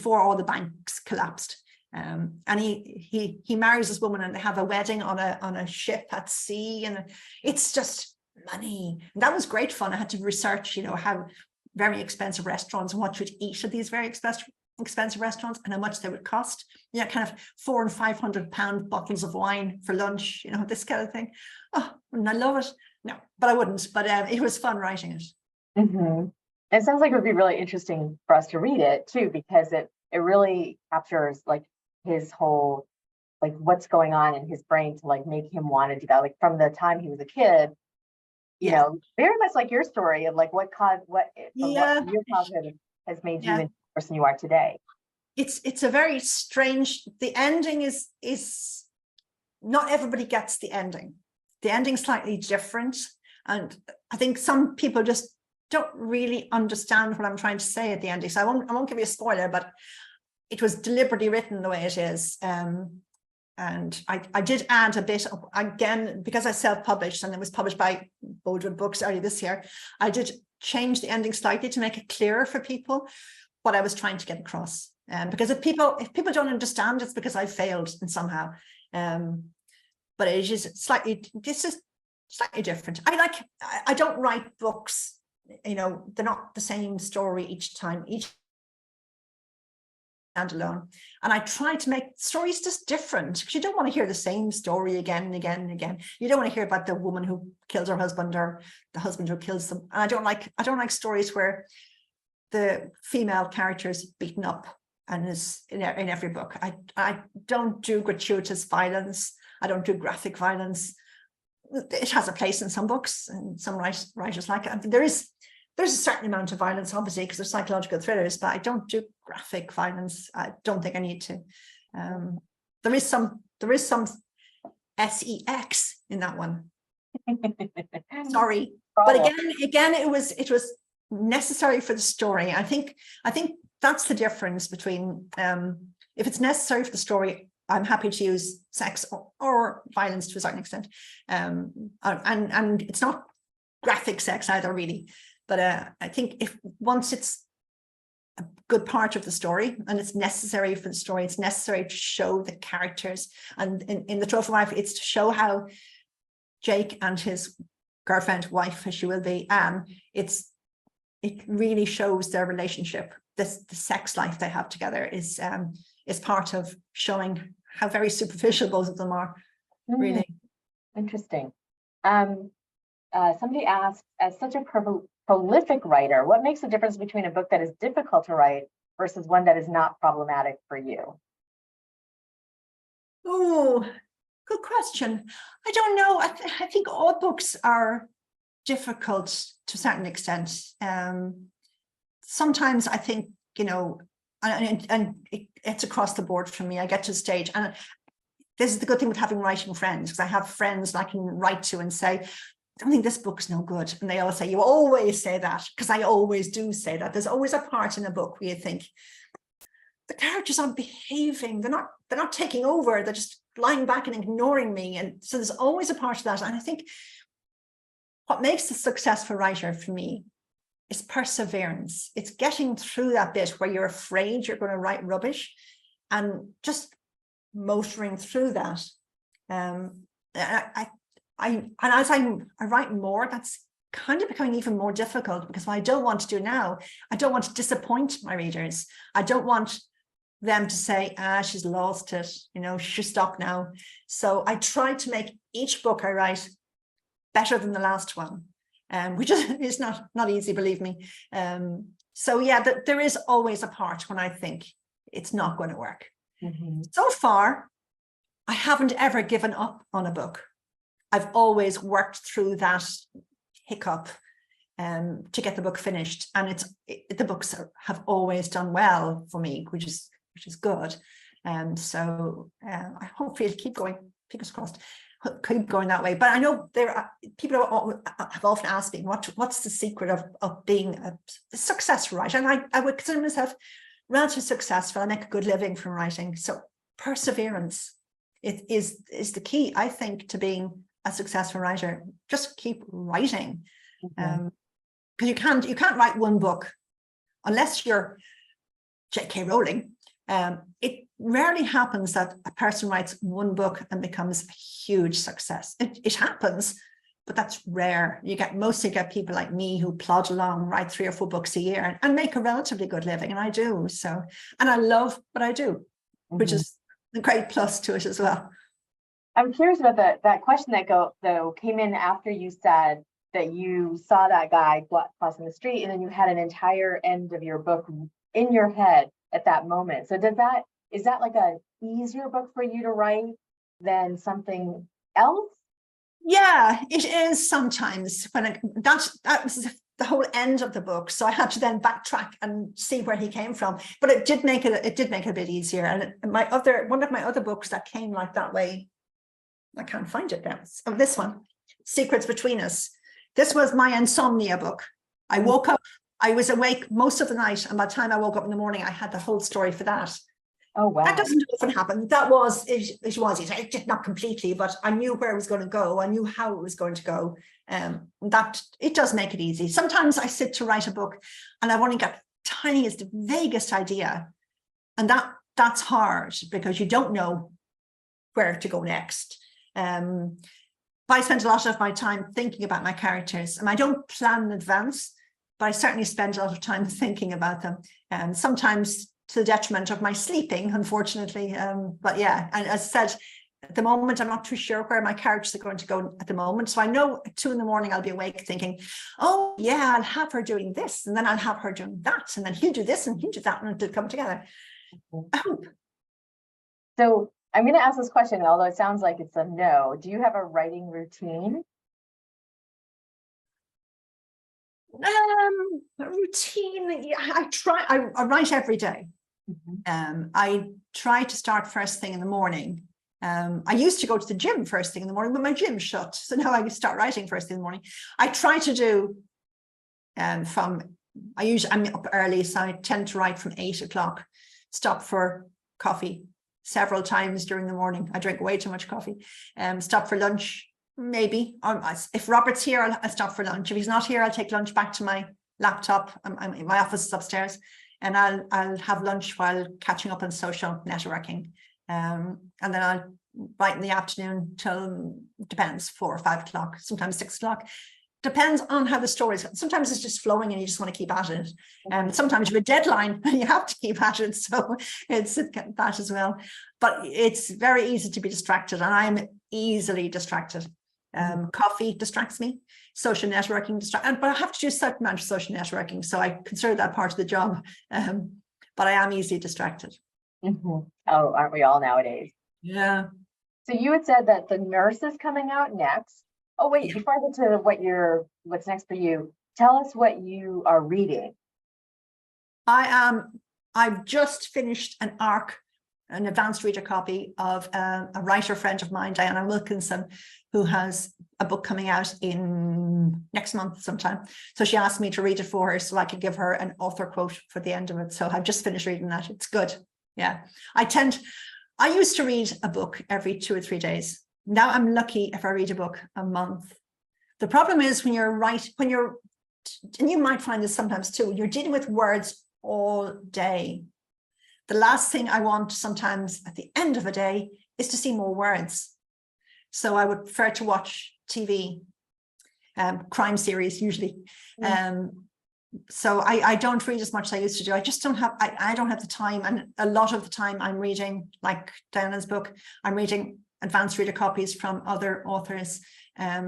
all the banks collapsed. And he marries this woman, and they have a wedding on a ship at sea, and it's just money. And that was great fun. I had to research, how very expensive restaurants and what you would eat at these very expensive restaurants, and how much they would cost. Kind of £400 and £500 bottles of wine for lunch, this kind of thing. Oh, wouldn't I love it? No, but I wouldn't. But it was fun writing it. It sounds like it would be really interesting for us to read it too, because it really captures like his whole, like what's going on in his brain to like make him want to do that. Like from the time he was a kid, very much like your story of like what your childhood has made you the person you are today. It's a very strange, the ending is not everybody gets the ending. The ending's slightly different. And I think some people just don't really understand what I'm trying to say at the ending. So I won't give you a spoiler, but it was deliberately written the way it is. And I did add a bit of, again, because I self-published and it was published by Boldwood Books early this year, I did change the ending slightly to make it clearer for people what I was trying to get across. Because if people don't understand, it's because I failed in somehow. But it is this is slightly different. I don't write books, they're not the same story each time, each standalone. And I try to make stories just different, because you don't want to hear the same story again and again and again. You don't want to hear about the woman who killed her husband or the husband who kills them. And I don't like stories where the female character is beaten up and is in every book. I don't do gratuitous violence. I don't do graphic violence. It has a place in some books, and some writers like it. There's a certain amount of violence, obviously, because they're psychological thrillers, but I don't do graphic violence. I don't think I need to. There is some sex in that one. Sorry, but again, it was necessary for the story. I think that's the difference between if it's necessary for the story, I'm happy to use sex or violence to a certain extent, and it's not graphic sex either, really. But I think if once it's a good part of the story, and it's necessary for the story. It's necessary to show the characters. And in the Trophy Wife, it's to show how Jake and his girlfriend, wife, as she will be, Anne, it really shows their relationship. The sex life they have together is part of showing how very superficial both of them are, really. Interesting. Somebody asked, as such a prolific writer, what makes the difference between a book that is difficult to write versus one that is not problematic for you? Oh, good question. I don't know. I think all books are difficult to a certain extent. Sometimes I think, you know, and it's across the board for me. I get to a stage, and this is the good thing with having writing friends, because I have friends that I can write to and say, I don't think this book's no good. And they all say, you always say that, because I always do say that. There's always a part in a book where you think, the characters aren't behaving, they're not taking over, they're just lying back and ignoring me. And so there's always a part of that. And I think what makes a successful writer for me is perseverance. It's getting through that bit where you're afraid you're going to write rubbish and just motoring through that. And as I write more, that's kind of becoming even more difficult, because what I don't want to do now, I don't want to disappoint my readers. I don't want them to say, she's lost it, you know, she should stop now. So I try to make each book I write better than the last one, which is not easy, believe me. So yeah, there is always a part when I think it's not going to work. So far, I haven't ever given up on a book. I've always worked through that hiccup to get the book finished, and the books have always done well for me, which is good. So I hope it'll keep going. Fingers crossed, keep going that way. But I know people have often asked me, what's the secret of being a successful writer? And I would consider myself relatively successful. I make a good living from writing. So perseverance is the key, I think, to being a successful writer. Just keep writing, because you can't write one book unless you're J.K. Rowling. It rarely happens that a person writes one book and becomes a huge success. It happens, but that's rare. You mostly get people like me who plod along, write 3 or 4 books a year and make a relatively good living. And I do. So, and I love what I do, which is a great plus to it as well. I'm curious about that question that came in after you said that you saw that guy crossing the street, and then you had an entire end of your book in your head at that moment. So is that like a easier book for you to write than something else? Yeah, it is sometimes. When that was the whole end of the book, so I had to then backtrack and see where he came from. But it did make it a bit easier. And one of my other books that came like that way, I can't find it now. Oh, this one, Secrets Between Us. This was my insomnia book. I woke up, I was awake most of the night, and by the time I woke up in the morning, I had the whole story for that. Oh, wow. That doesn't often happen. That was, it did not completely, but I knew where it was going to go. I knew how it was going to go. That it does make it easy. Sometimes I sit to write a book and I want to get tiniest, vaguest idea. And that's hard because you don't know where to go next. I spend a lot of my time thinking about my characters, and I don't plan in advance, but I certainly spend a lot of time thinking about them. Sometimes to the detriment of my sleeping, unfortunately. But yeah, and as I said, at the moment, I'm not too sure where my characters are going to go at the moment. So I know at 2 a.m, I'll be awake thinking, oh yeah, I'll have her doing this, and then I'll have her doing that, and then he'll do this and he'll do that, and it'll come together. I hope. So I'm going to ask this question, although it sounds like it's a no. Do you have a writing routine? Routine. Yeah, I write every day. I try to start first thing in the morning. I used to go to the gym first thing in the morning, but my gym's shut. So now I start writing first thing in the morning. I try to do I'm up early, so I tend to write from 8 o'clock, stop for coffee several times during the morning. I drink way too much coffee. Stop for lunch, maybe. If Robert's here, I'll stop for lunch. If he's not here, I'll take lunch back to my laptop. My office is upstairs. and I'll have lunch while catching up on social networking. And then I'll write in the afternoon till, depends, 4 or 5 o'clock, sometimes 6 o'clock. Depends on how the story is. Sometimes it's just flowing and you just want to keep at it. And sometimes you have a deadline and you have to keep at it. So it's that as well. But it's very easy to be distracted, and I'm easily distracted. Coffee distracts me, social networking but I have to do a certain amount of social networking, so I consider that part of the job. But I am easily distracted. Oh, aren't we all nowadays? Yeah. So you had said that the nurse is coming out next. Oh, wait, before I get to what's next for you, tell us what you are reading. I've just finished an advanced reader copy of a writer friend of mine, Diana Wilkinson, who has a book coming out in next month sometime. So she asked me to read it for her so I could give her an author quote for the end of it. So I've just finished reading that. It's good. Yeah. I used to read a book every 2 or 3 days. Now I'm lucky if I read a book a month. The problem is and you might find this sometimes too, you're dealing with words all day. The last thing I want sometimes at the end of a day is to see more words. So I would prefer to watch TV, crime series usually. So I don't read as much as I used to do. I just don't have, I don't have the time. And a lot of the time I'm reading, like Diana's book, I'm reading advanced reader copies from other authors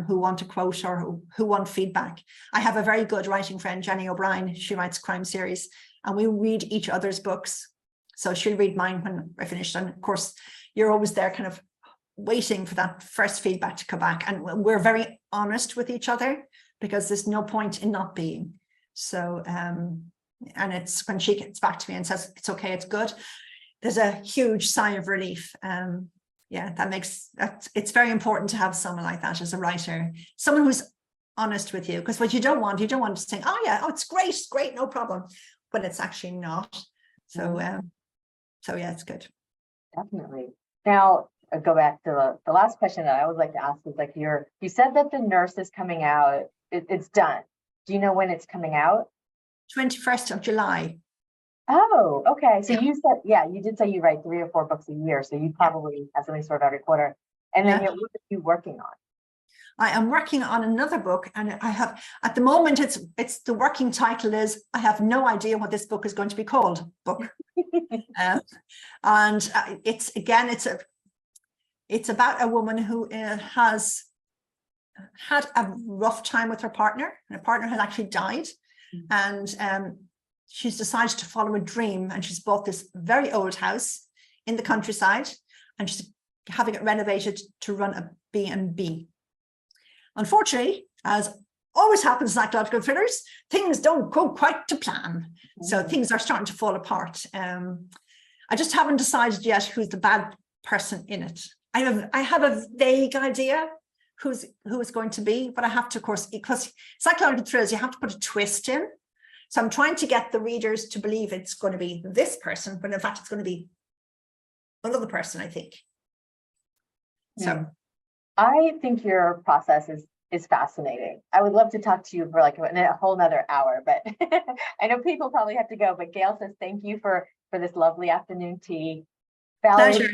who want a quote or who want feedback. I have a very good writing friend, Jenny O'Brien. She writes crime series, and we read each other's books. So she'll read mine when I finish. And of course, you're always there kind of waiting for that first feedback to come back. And we're very honest with each other because there's no point in not being. So, and it's when she gets back to me and says, it's okay, it's good, there's a huge sigh of relief. Yeah, it's very important to have someone like that as a writer, someone who's honest with you, because what you don't want to say, oh yeah, it's great, no problem, when it's actually not. So, so yeah, it's good. Definitely. Now, go back to the last question that I always like to ask is like, you said that the nurse is coming out, it's done. Do you know when it's coming out? 21st of July. Oh, okay. So you said, you did say you write 3 or 4 books a year. So you probably have something sort of every quarter. And then what are you working on? I am working on another book, and I have, at the moment, it's the working title is, I have no idea what this book is going to be called, book. And it's about a woman who has had a rough time with her partner, and her partner had actually died. And she's decided to follow a dream, and she's bought this very old house in the countryside, and she's having it renovated to run a B&B. Unfortunately, as always happens in psychological thrillers, things don't go quite to plan. So things are starting to fall apart. I just haven't decided yet who's the bad person in it. I have a vague idea who it's going to be, but I have to, of course, because psychological thrillers, you have to put a twist in. So I'm trying to get the readers to believe it's going to be this person, but in fact, it's going to be another person, I think. So I think your process is fascinating. I would love to talk to you for like a whole nother hour, but I know people probably have to go. But Gail says thank you for this lovely afternoon tea. Valerie, pleasure.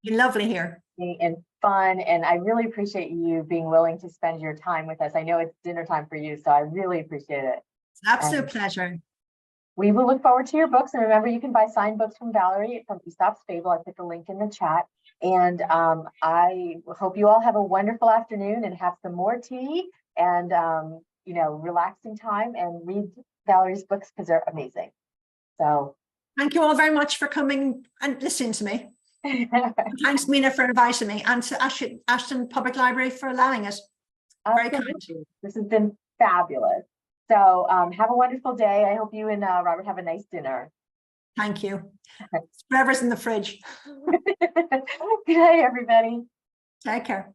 You're lovely here. And fun, and I really appreciate you being willing to spend your time with us. I know it's dinner time for you, so I really appreciate it. It's an absolute pleasure. We will look forward to your books, and remember, you can buy signed books from Valerie from Aesop's Fable. I put the link in the chat. And I hope you all have a wonderful afternoon and have some more tea and relaxing time and read Valerie's books because they're amazing. So thank you all very much for coming and listening to me. Thanks, Mina, for inviting me, and to Ashton Public Library for allowing it. Very kind. This has been fabulous. So have a wonderful day. I hope you and Robert have a nice dinner. Thank you. Whatever's in the fridge. Good night, everybody. Take care.